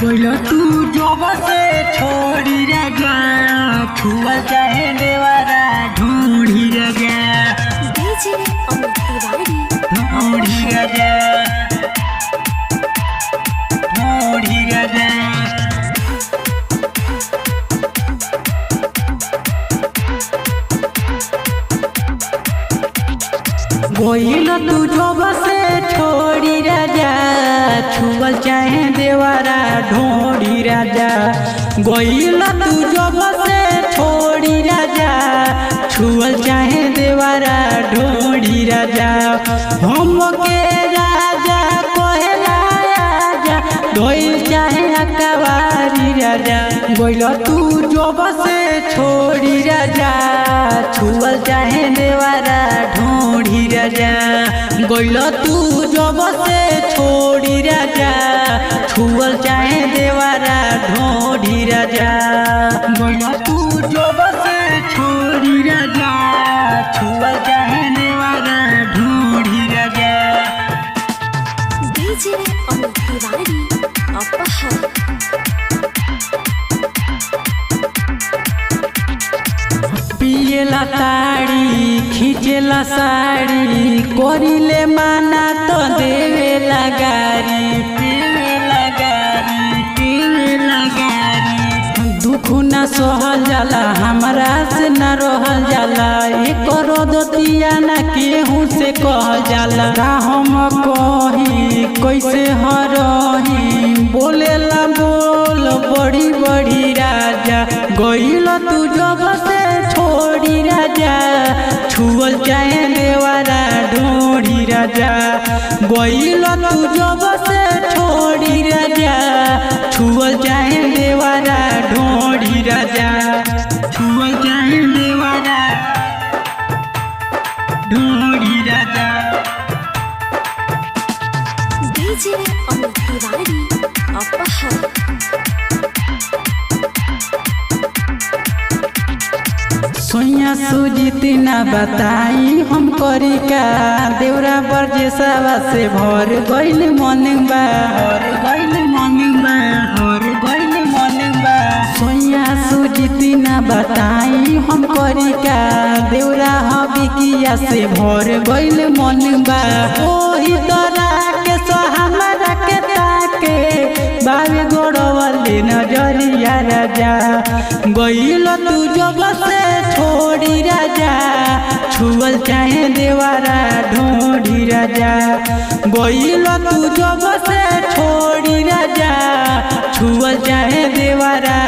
बोलो तू जब से छोड़ी रगा छुआ चाहे देवारा ढूंढी रगा डीजे अमित तिवारी ढूंढी रगा ढूंढी रगा बोलो तू जब से छोड़ी राजा छुआ चाहे देवारा ढूंढी राजा गोइल तू जब से छोड़ी राजा छुअल चाहे देवारा ढूंढी राजा हम के राजा कोहला राजा धोइल चाहे अकवारी राजा गोइल तू जब से छोड़ी राजा छुअल चाहे देवारा ढूंढी राजा गोइल तू जब से छोड़ी राजा छुअल चाहे देवारा ढूंढी राजा गोइल तू जब से छोड़ी राजा छुअल चाहे देवारा ढूंढी राजा डीजे अमित तिवारी अपहर पियला ताड़ी खींचेला साड़ी कोरिले माना तो देवेला गारी देवेला गारी दुख न सहल जाला हमरा से न रहल जाला करो दतिया न केहू से कहल जाला का हम कही कैसे हरही बोलेला बोल बड़ी बड़ी राजा गइल तू जब से छोड़ी राजा छुअल चाहे देवारा ढूंढी राजा गइल तू जब से छोड़ी राजा छुअल चाहे देवारा ढूंढी राजा छुअल चाहे देवारा ढूंढी राजा डीजे अमित तिवारी अपहर सोया सुजीत न बताई हम करी का देवरा बरजेसावा से भर गइल मनबा हर गइल मनबा हर गइल मनबा सोया सुजीत न बताई हम करी का देवरा हबिकिया से भर गइल मनबा ओही तरह के सो हमरा के ताके बावे गोड़वले नजरिया राजा गइल तू जब से छोड़ी राजा छुअल चाहे देवारा ढूंढी राजा गइल तू जब से छोड़ी राजा छुअल चाहे देवारा